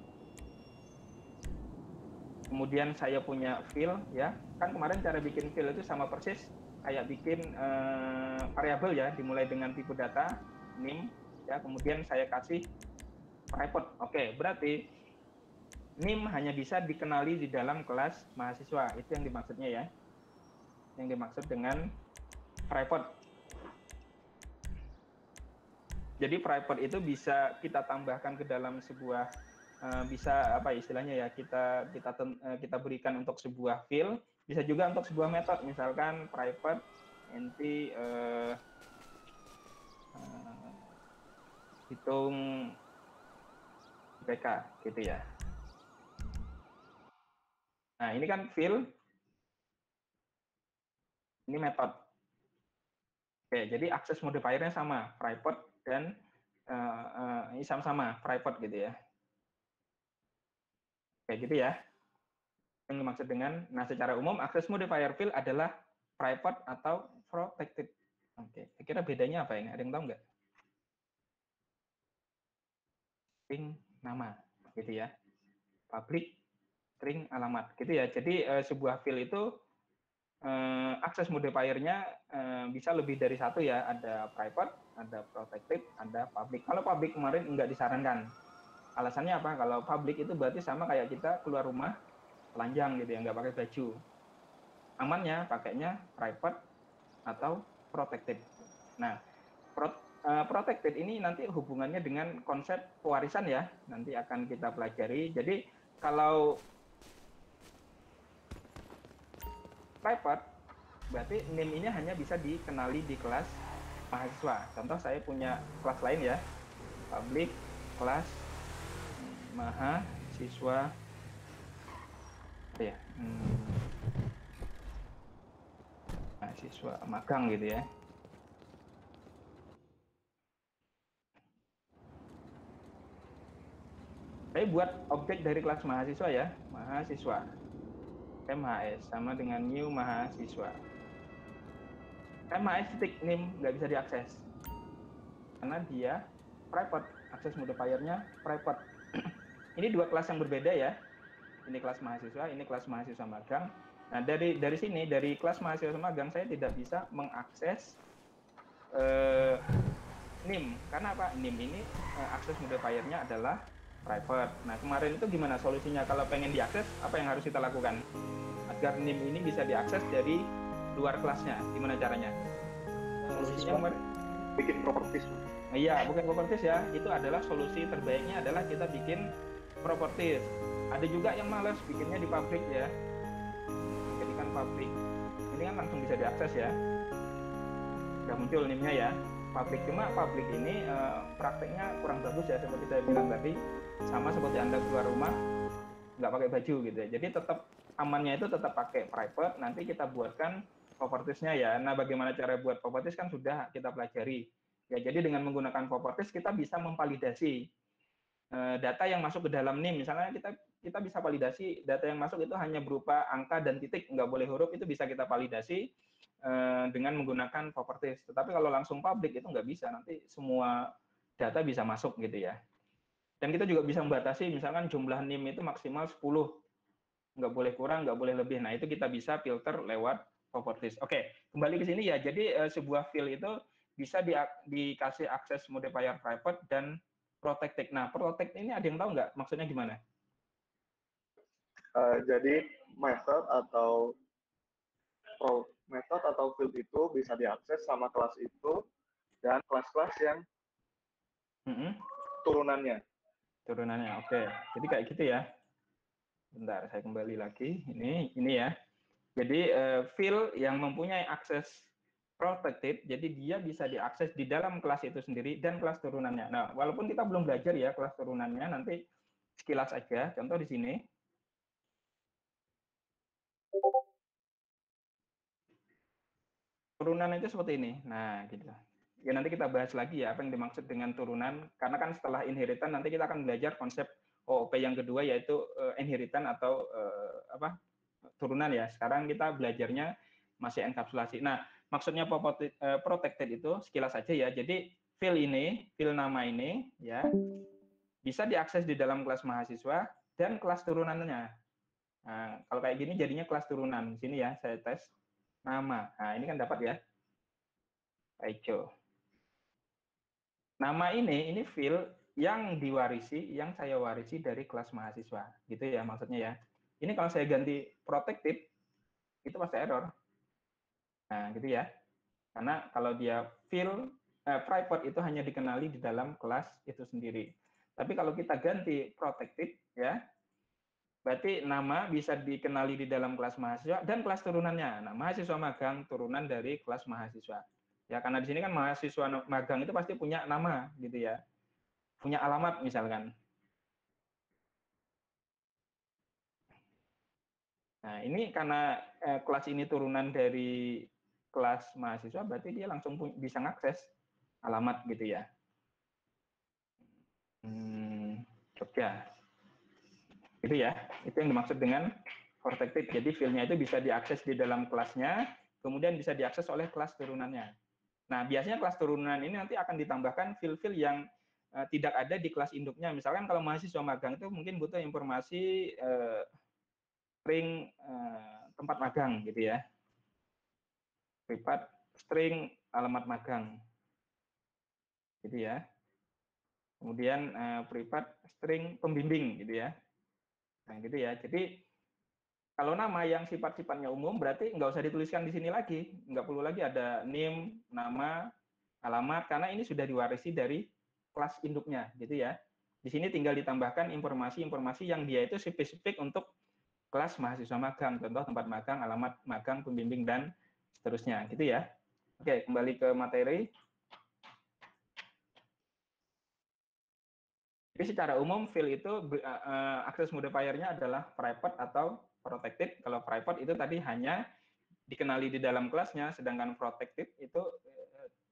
Kemudian saya punya field ya. Kan kemarin cara bikin field itu sama persis kayak bikin variabel ya, dimulai dengan tipe data NIM ya, kemudian saya kasih private. Oke, berarti NIM hanya bisa dikenali di dalam kelas mahasiswa. Itu yang dimaksudnya ya. Yang dimaksud dengan private. Jadi private itu bisa kita tambahkan ke dalam sebuah bisa apa istilahnya ya, kita berikan untuk sebuah field, bisa juga untuk sebuah metode, misalkan private nanti hitung IPK gitu ya. Nah, ini kan field, ini metode. Oke, jadi akses modifiernya sama, private dan ini sama-sama private gitu ya. Kayak gitu ya. Yang dimaksud dengan, nah secara umum akses modifier field adalah private atau protected. Oke, kira-kira bedanya apa ini? Ada yang tahu nggak? String nama, gitu ya. Public, string alamat, gitu ya. Jadi sebuah field itu akses modifiernya bisa lebih dari satu ya. Ada private, ada protected, ada public. Kalau public kemarin nggak disarankan. Alasannya apa? Kalau public itu berarti sama kayak kita keluar rumah telanjang gitu ya, nggak pakai baju. Amannya pakainya private atau protected. Nah, protected ini nanti hubungannya dengan konsep pewarisan ya, nanti akan kita pelajari. Jadi kalau private, berarti NIM ini hanya bisa dikenali di kelas mahasiswa. Contoh saya punya kelas lain ya, public kelas mahasiswa ya, mahasiswa magang gitu ya. Saya buat objek dari kelas mahasiswa ya, mahasiswa. MHS sama dengan new mahasiswa. MHS titik NIM nggak bisa diakses karena dia private, akses modifiernya private. Ini dua kelas yang berbeda ya. Ini kelas mahasiswa, ini kelas mahasiswa magang. Nah, dari sini, dari kelas mahasiswa magang, saya tidak bisa mengakses NIM. Karena apa? NIM ini akses modifiernya adalah private. Nah, kemarin itu gimana solusinya? Kalau pengen diakses, apa yang harus kita lakukan? Agar NIM ini bisa diakses dari luar kelasnya. Gimana caranya? Solusinya bikin properties. Iya, bukan properties ya. Itu adalah solusi terbaiknya adalah kita bikin properties. Ada juga yang malas bikinnya di public ya. Jadikan public. Ini kan langsung bisa diakses ya. Sudah muncul NIM-nya ya. Public, cuma public ini prakteknya kurang bagus ya, seperti saya bilang tadi. Sama seperti Anda keluar rumah nggak pakai baju gitu ya. Jadi tetap amannya itu tetap pakai private. Nanti kita buatkan propertiesnya ya. Nah, bagaimana cara buat properties kan sudah kita pelajari. Ya, jadi dengan menggunakan properties kita bisa memvalidasi data yang masuk ke dalam NIM. Misalnya kita kita bisa validasi data yang masuk itu hanya berupa angka dan titik, nggak boleh huruf, itu bisa kita validasi dengan menggunakan properties. Tetapi kalau langsung public itu nggak bisa, nanti semua data bisa masuk gitu ya. Dan kita juga bisa membatasi misalkan jumlah NIM itu maksimal 10, nggak boleh kurang, nggak boleh lebih. Nah, itu kita bisa filter lewat properties. Oke, kembali ke sini ya. Jadi sebuah field itu bisa dikasih akses modifier private dan protected. Nah, protected ini ada yang tahu nggak maksudnya gimana? Jadi method atau field itu bisa diakses sama kelas itu dan kelas-kelas yang turunannya. Turunannya, oke. Jadi kayak gitu ya. Bentar, saya kembali lagi. Ini ya. Jadi field yang mempunyai akses protected, jadi dia bisa diakses di dalam kelas itu sendiri dan kelas turunannya. Nah, walaupun kita belum belajar ya kelas turunannya, nanti sekilas aja. Contoh di sini. Turunan itu seperti ini. Nah, gitu. Ya nanti kita bahas lagi ya apa yang dimaksud dengan turunan. Karena kan setelah inheritan nanti kita akan belajar konsep OOP yang kedua yaitu inheritan atau turunan ya. Sekarang kita belajarnya masih enkapsulasi. Nah, maksudnya protected itu sekilas saja ya. Jadi field nama ini ya bisa diakses di dalam kelas mahasiswa dan kelas turunannya. Nah, kalau kayak gini jadinya kelas turunan. Sini ya, saya tes nama. Nah, ini kan dapat ya. Aicho. Nama ini field yang yang saya warisi dari kelas mahasiswa. Gitu ya maksudnya ya. Ini kalau saya ganti protected, itu pasti error. Nah, gitu ya. Karena kalau dia field private itu hanya dikenali di dalam kelas itu sendiri. Tapi kalau kita ganti protected ya, berarti nama bisa dikenali di dalam kelas mahasiswa dan kelas turunannya. Nah, mahasiswa magang turunan dari kelas mahasiswa. Ya, karena di sini kan mahasiswa magang itu pasti punya nama gitu ya. Punya alamat misalkan. Nah, ini karena kelas ini turunan dari kelas mahasiswa, berarti dia langsung bisa ngakses alamat gitu ya. Jogja. Itu ya, itu yang dimaksud dengan protected. Jadi file-nya itu bisa diakses di dalam kelasnya, kemudian bisa diakses oleh kelas turunannya. Nah, biasanya kelas turunan ini nanti akan ditambahkan file-file yang tidak ada di kelas induknya. Misalkan kalau mahasiswa magang itu mungkin butuh informasi string tempat magang gitu ya. Privat string alamat magang. Gitu ya. Kemudian privat string pembimbing gitu ya. Nah, gitu ya. Jadi kalau nama yang sifat-sifatnya umum berarti nggak usah dituliskan di sini lagi. Nggak perlu lagi ada NIM, nama, alamat, karena ini sudah diwarisi dari kelas induknya, gitu ya. Di sini tinggal ditambahkan informasi-informasi yang dia itu spesifik untuk kelas mahasiswa magang, contoh tempat magang, alamat magang, pembimbing, dan seterusnya, gitu ya. Oke, kembali ke materi. Jadi secara umum field itu akses modifier-nya adalah private atau protected. Kalau private itu tadi hanya dikenali di dalam kelasnya, sedangkan protected itu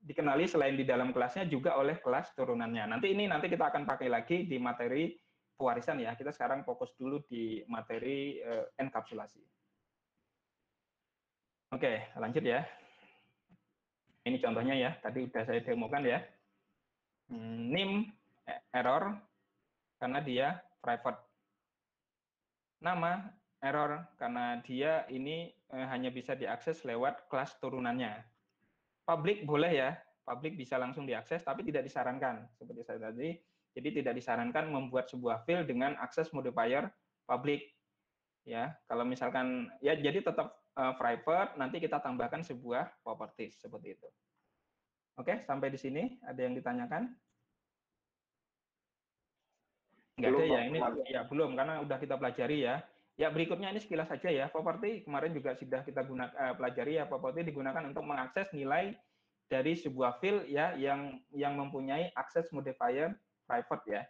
dikenali selain di dalam kelasnya juga oleh kelas turunannya. Nanti kita akan pakai lagi di materi pewarisan ya. Kita sekarang fokus dulu di materi enkapsulasi. Oke, lanjut ya. Ini contohnya ya, tadi sudah saya demokan ya. NIM error karena dia private. Nama error karena dia ini hanya bisa diakses lewat kelas turunannya. Public boleh ya, public bisa langsung diakses, tapi tidak disarankan seperti saya tadi. Jadi tidak disarankan membuat sebuah field dengan akses modifier public. Ya, kalau misalkan ya jadi tetap private, nanti kita tambahkan sebuah properties seperti itu. Oke, sampai di sini ada yang ditanyakan? Nggak ada ya, ini ya belum karena udah kita pelajari ya. Ya berikutnya ini sekilas saja ya. Property kemarin juga sudah kita pelajari ya. Property digunakan untuk mengakses nilai dari sebuah field ya yang mempunyai akses modifier private ya.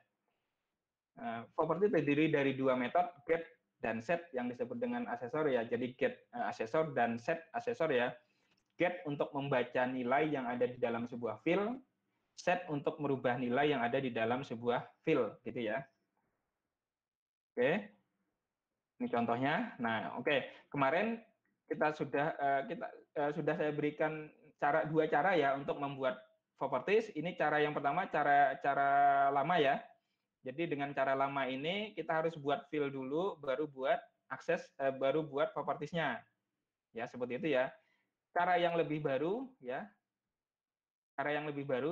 Property terdiri dari dua metode, get dan set yang disebut dengan asesor ya. Jadi get asesor dan set asesor ya. Get untuk membaca nilai yang ada di dalam sebuah field, set untuk merubah nilai yang ada di dalam sebuah field gitu ya. Oke. Ini contohnya. Nah, oke. Kemarin kita sudah saya berikan dua cara ya untuk membuat properties. Ini cara yang pertama, cara lama ya. Jadi dengan cara lama ini kita harus buat fill dulu, baru buat akses, baru buat propertiesnya. Ya, seperti itu ya. Cara yang lebih baru ya,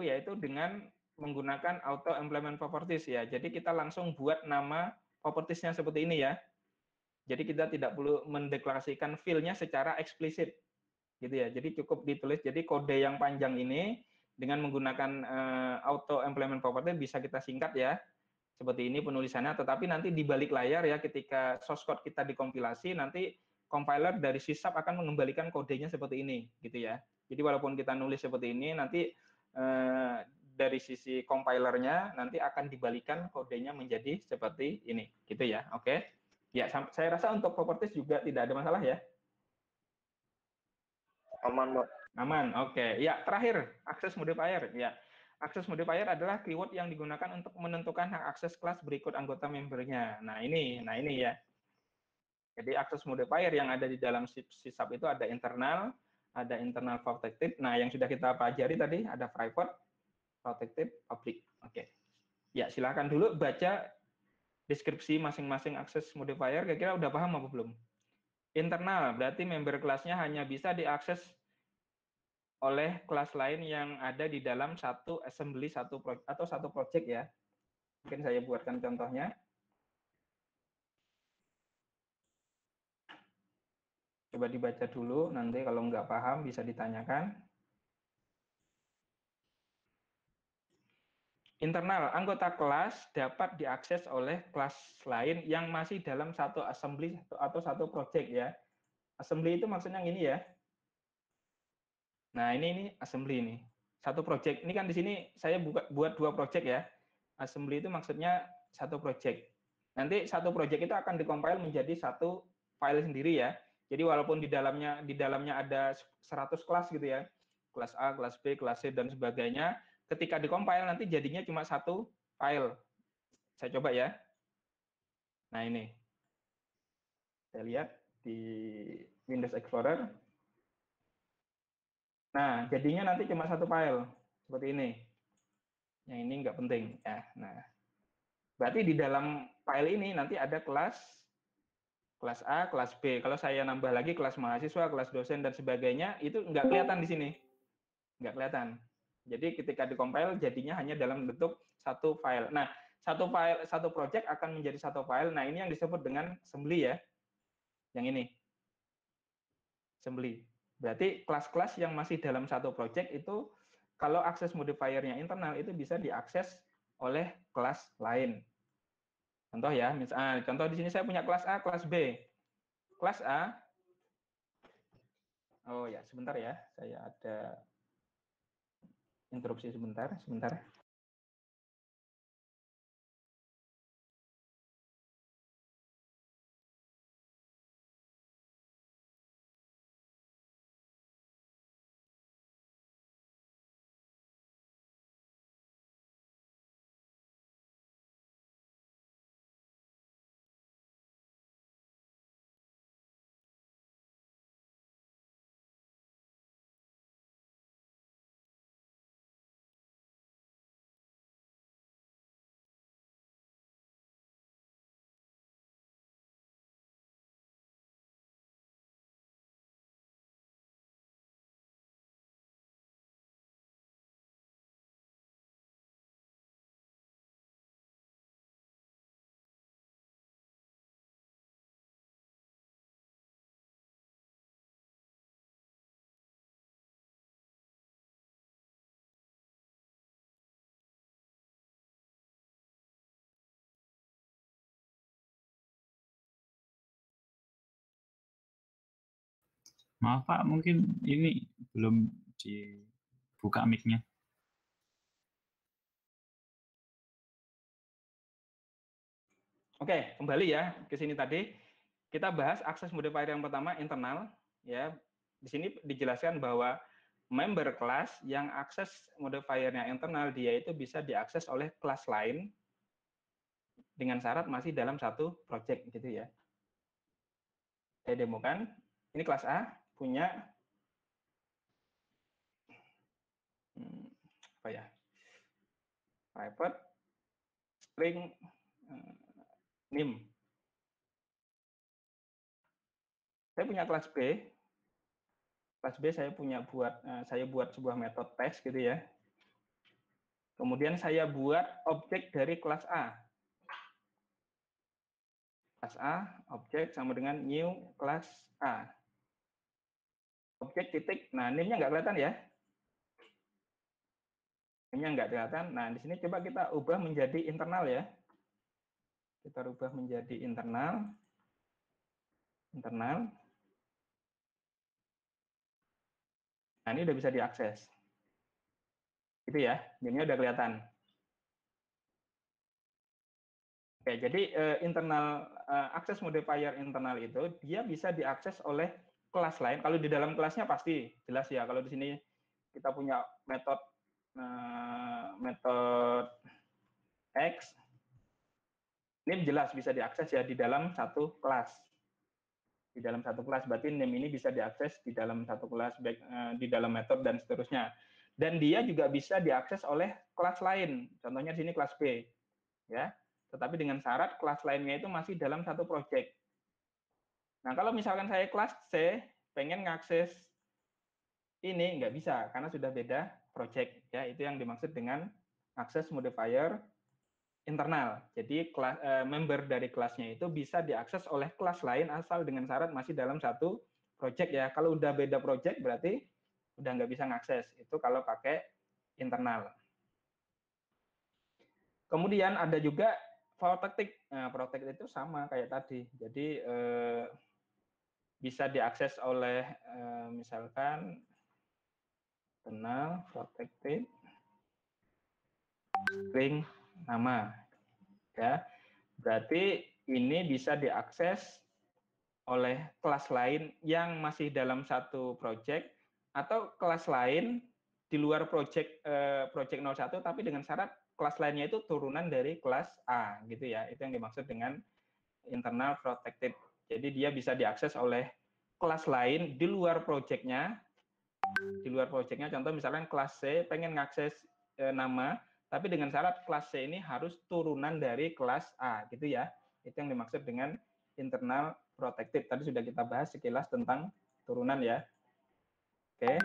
yaitu dengan menggunakan auto implement properties ya. Jadi kita langsung buat nama propertiesnya seperti ini ya. Jadi kita tidak perlu mendeklarasikan fill-nya secara eksplisit, gitu ya. Jadi cukup ditulis. Jadi kode yang panjang ini dengan menggunakan auto implement property bisa kita singkat ya. Seperti ini penulisannya. Tetapi nanti di balik layar ya, ketika source code kita dikompilasi, nanti compiler dari sysap akan mengembalikan kodenya seperti ini, gitu ya. Jadi walaupun kita nulis seperti ini, nanti dari sisi compilernya nanti akan dibalikan kodenya menjadi seperti ini, gitu ya. Oke. Ya, saya rasa untuk properties juga tidak ada masalah ya. Aman, Mbak. Aman, oke. Ya, terakhir, access modifier. Ya, access modifier adalah keyword yang digunakan untuk menentukan hak akses kelas berikut anggota membernya. Nah ini ya. Jadi access modifier yang ada di dalam sysap itu ada internal protected. Nah, yang sudah kita pelajari tadi ada private, protected, public. Oke. Ya, silakan dulu baca deskripsi masing-masing access modifier. Kira-kira udah paham apa belum? Internal berarti member kelasnya hanya bisa diakses oleh kelas lain yang ada di dalam satu assembly atau satu project ya. Mungkin saya buatkan contohnya. Coba dibaca dulu, nanti kalau nggak paham bisa ditanyakan. Internal, anggota kelas dapat diakses oleh kelas lain yang masih dalam satu assembly atau satu project ya. Assembly itu maksudnya ini ya. Nah, ini assembly ini. Satu project. Ini kan di sini saya buat dua project ya. Assembly itu maksudnya satu project. Nanti satu project itu akan dikompil menjadi satu file sendiri ya. Jadi walaupun di dalamnya ada 100 kelas gitu ya. Kelas A, kelas B, kelas C dan sebagainya, ketika dikompil nanti jadinya cuma satu file. Saya coba ya. Nah, ini. Saya lihat di Windows Explorer. Nah, jadinya nanti cuma satu file seperti ini. Yang ini nggak penting ya. Nah, berarti di dalam file ini nanti ada kelas A, kelas B. Kalau saya nambah lagi kelas mahasiswa, kelas dosen dan sebagainya, itu nggak kelihatan di sini, nggak kelihatan. Jadi ketika dikompil jadinya hanya dalam bentuk satu file. Nah, satu project akan menjadi satu file. Nah, ini yang disebut dengan assembly ya. Yang ini assembly. Berarti kelas-kelas yang masih dalam satu project itu kalau akses modifiernya internal itu bisa diakses oleh kelas lain. Contoh ya, misalnya contoh di sini saya punya kelas A, kelas B. Kelas A, oh ya sebentar ya, saya ada interupsi sebentar. Maaf Pak, mungkin ini belum dibuka mic-nya. Oke, kembali ya ke sini tadi. Kita bahas akses modifier yang pertama internal ya. Di sini dijelaskan bahwa member kelas yang akses modifiernya internal dia itu bisa diakses oleh kelas lain dengan syarat masih dalam satu project gitu ya. Saya demokan. Ini kelas A punya apa ya? Private string name. Saya punya kelas B. Kelas B saya buat sebuah metode test gitu ya. Kemudian saya buat objek dari kelas A. Kelas A, objek sama dengan new kelas A. Objek titik, nah name-nya nggak kelihatan ya. Name-nya nggak kelihatan. Nah, di sini coba kita ubah menjadi internal ya. Kita ubah menjadi internal. Internal. Nah, ini udah bisa diakses. Gitu ya, name-nya udah kelihatan. Oke, jadi internal akses modifier internal itu dia bisa diakses oleh kelas lain. Kalau di dalam kelasnya pasti jelas ya. Kalau di sini kita punya metode X, ini jelas bisa diakses ya di dalam satu kelas. Di dalam satu kelas berarti name ini bisa diakses di dalam satu kelas, baik di dalam metode dan seterusnya. Dan dia juga bisa diakses oleh kelas lain. Contohnya di sini kelas B, ya. Tetapi dengan syarat kelas lainnya itu masih dalam satu project. Nah, kalau misalkan saya kelas C pengen ngakses ini nggak bisa karena sudah beda project, ya. Itu yang dimaksud dengan akses modifier internal. Jadi member dari kelasnya itu bisa diakses oleh kelas lain asal dengan syarat masih dalam satu project ya. Kalau udah beda project berarti udah nggak bisa ngakses. Itu kalau pakai internal. Kemudian ada juga protected. Nah, protected itu sama kayak tadi. Jadi bisa diakses oleh misalkan internal protected string nama, ya. Berarti ini bisa diakses oleh kelas lain yang masih dalam satu project atau kelas lain di luar project 01 tapi dengan syarat kelas lainnya itu turunan dari kelas A gitu ya. Itu yang dimaksud dengan internal protected. Jadi dia bisa diakses oleh kelas lain di luar projectnya. Di luar projectnya contoh misalkan kelas C pengen ngakses nama tapi dengan syarat kelas C ini harus turunan dari kelas A gitu ya. Itu yang dimaksud dengan internal protected. Tadi sudah kita bahas sekilas tentang turunan ya. Oke.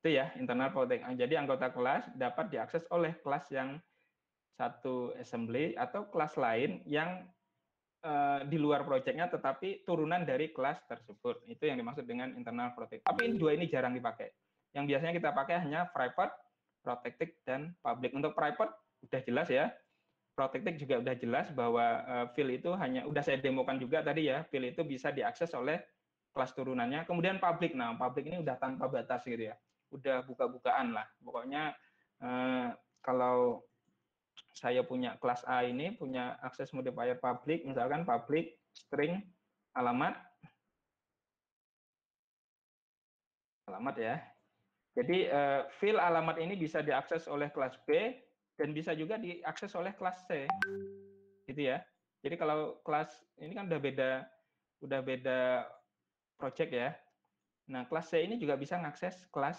Itu ya internal protected. Jadi anggota kelas dapat diakses oleh kelas yang satu assembly atau kelas lain yang di luar projectnya tetapi turunan dari kelas tersebut. Itu yang dimaksud dengan internal protected. Tapi ini dua ini jarang dipakai. Yang biasanya kita pakai hanya private, protected, dan public. Untuk private udah jelas ya. Protected juga udah jelas bahwa field itu hanya, udah saya demokan juga tadi ya, field itu bisa diakses oleh kelas turunannya. Kemudian public, nah public ini udah tanpa batas gitu ya. Udah buka-bukaan lah. Pokoknya kalau saya punya kelas A ini, punya akses modifier public, misalkan public string alamat ya. Jadi field alamat ini bisa diakses oleh kelas B dan bisa juga diakses oleh kelas C, gitu ya. Jadi kalau kelas ini kan udah beda project ya. Nah kelas C ini juga bisa mengakses kelas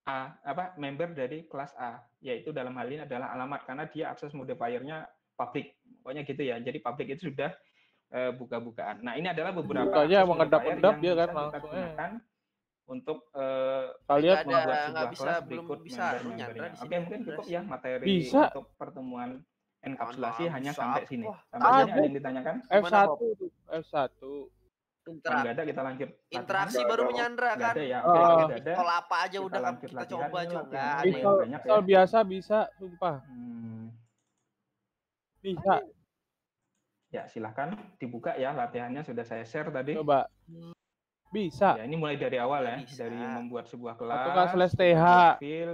A, member dari kelas A, yaitu dalam hal ini adalah alamat karena dia akses modifiernya public, pokoknya gitu ya. Jadi public itu sudah buka-bukaan. Nah ini adalah beberapa akses modifier yang bisa kita gunakan untuk membuat sebuah kelas berikut member-membernya. Oke, mungkin cukup ya materi untuk pertemuan enkapsulasi hanya sampai sini. Sampai sini ada yang ditanyakan? F1. Kalau nggak ada kita lanjut. Interaksi baru menyandra kan? Nggak ada ya. Oke, nggak ada. Kalau apa aja kita udah lanjut kita latihan. coba juga. Banyak ya. Biasa bisa, sumpah. Bisa. Ya, silahkan dibuka ya latihannya sudah saya share tadi. Coba. Bisa. Ya, ini mulai dari awal ya, dari membuat sebuah kelas,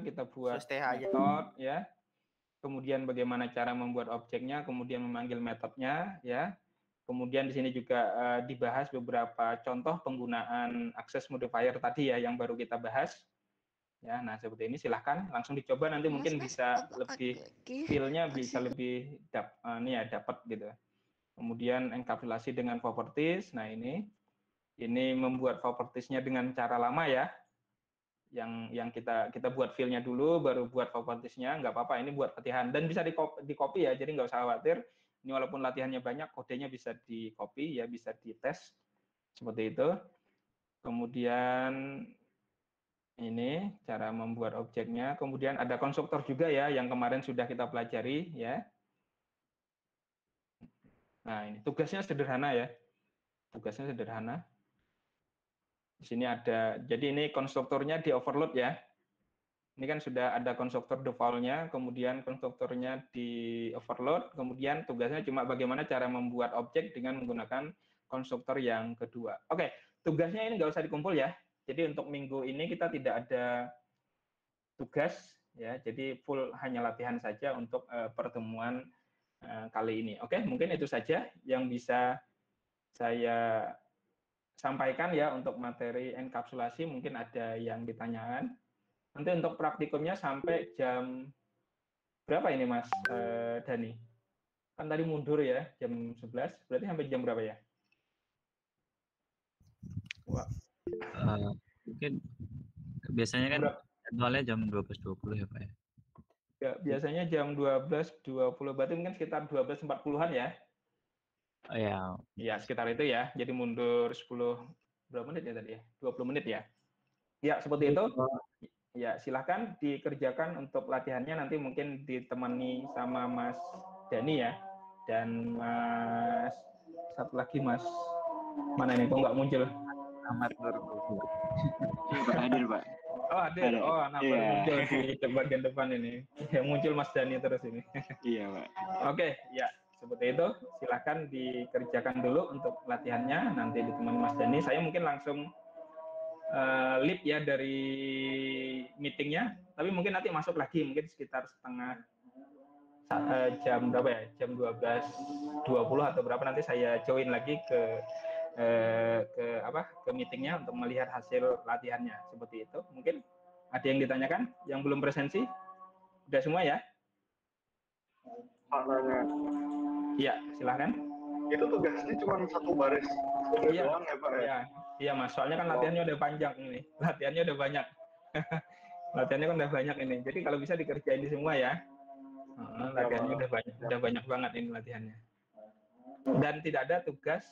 kita buat metode ya. Kemudian bagaimana cara membuat objeknya, kemudian memanggil metodenya ya. Kemudian di sini juga dibahas beberapa contoh penggunaan akses modifier tadi ya yang baru kita bahas. Ya, nah seperti ini silahkan langsung dicoba nanti mungkin bisa lebih feel-nya bisa lebih dapat gitu. Kemudian enkapsulasi dengan properties. Nah, ini membuat propertiesnya dengan cara lama ya. Yang kita buat file-nya dulu, baru buat propertiesnya, nggak apa-apa, ini buat latihan. Dan bisa di-copy ya, jadi nggak usah khawatir. Ini walaupun latihannya banyak, kodenya bisa di-copy ya, bisa dites. Seperti itu. Kemudian ini cara membuat objeknya. Kemudian ada konstruktor juga ya, yang kemarin sudah kita pelajari ya. Nah, ini tugasnya sederhana ya. Tugasnya sederhana. Di sini ada, jadi ini konstruktornya di overload ya. Ini kan sudah ada konstruktor default-nya, kemudian konstruktornya di overload, kemudian tugasnya cuma bagaimana cara membuat objek dengan menggunakan konstruktor yang kedua. Oke, tugasnya ini nggak usah dikumpul ya. Jadi untuk minggu ini kita tidak ada tugas ya, jadi full hanya latihan saja untuk pertemuan kali ini. Oke, mungkin itu saja yang bisa saya sampaikan ya untuk materi enkapsulasi. Mungkin ada yang ditanyakan. Nanti untuk praktikumnya sampai jam berapa ini Mas Dani? Kan tadi mundur ya, jam 11, berarti sampai jam berapa ya? Wah. Mungkin biasanya kan jadwalnya jam 12.20 ya Pak ya? Ya, biasanya jam 12.20, berarti mungkin sekitar 12.40-an ya? Oh, ya. Ya, sekitar itu ya, jadi mundur 10, berapa menit ya tadi ya? 20 menit ya? Ya, seperti itu. Ya, silahkan dikerjakan untuk latihannya, nanti mungkin ditemani sama Mas Dani ya, dan Mas satu lagi Mas mana ini kok nggak muncul? Ahmad Nurul. Pak hadir Pak. Oh hadir, oh anak baru muncul di bagian depan ini. Ya, muncul Mas Dani terus ini. Iya Pak. Oke, ya seperti itu. Silahkan dikerjakan dulu untuk latihannya, nanti ditemani Mas Dani. Saya mungkin langsung lead ya dari meetingnya, tapi mungkin nanti masuk lagi mungkin sekitar setengah jam berapa ya, jam 12.20 atau berapa, nanti saya join lagi ke meetingnya untuk melihat hasil latihannya. Seperti itu. Mungkin ada yang ditanyakan yang belum presensi? Udah semua ya? Pak nanya. Iya, silahkan. Itu tugasnya cuma satu baris doang ya Pak ya? Iya Mas, soalnya kan latihannya udah panjang ini. Latihannya udah banyak. Latihannya kan udah banyak ini. Jadi kalau bisa dikerjain di semua ya. Latihannya udah banyak banget ini latihannya. Dan tidak ada tugas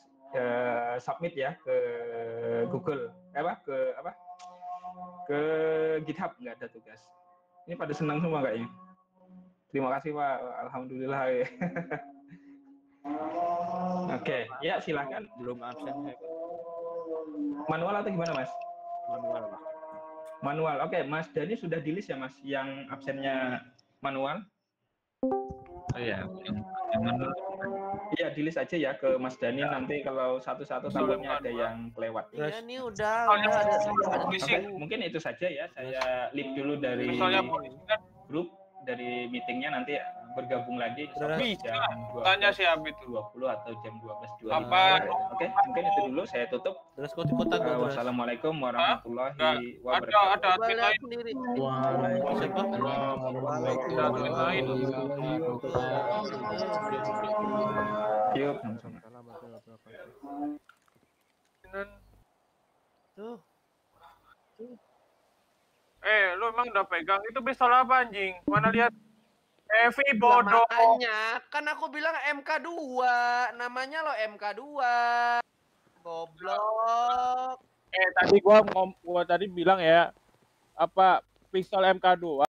submit ya ke Google. Ke GitHub nggak ada tugas. Ini pada senang semua kayaknya. Terima kasih Pak. Alhamdulillah ya. Oke, ya silakan. Belum absen ya, Pak. Manual atau gimana Mas? Manual, Pak. Manual. Oke, Mas Dani sudah di list ya Mas yang absennya manual? Oh iya, yang manual. Iya, di list aja ya ke Mas Dani, nanti kalau satu-satu takutnya ada yang kelewat. Iya nih udah ada. Oke, mungkin itu saja ya. Saya leave dulu dari grup, dari meetingnya, nanti bergabung lagi jam 20 atau jam 12.20. Oke, mungkin itu dulu saya tutup. Terus kok di kota Wassalamualaikum warahmatullahi wabarakatuh. Ada admin sendiri. Yuk. Tuh. Lu emang udah pegang itu pistol apa anjing? Mana lihat? Evi bodoh. Makanya kan aku bilang MK2, namanya lo MK2. Goblok. Tadi gua tadi bilang ya, apa pistol MK2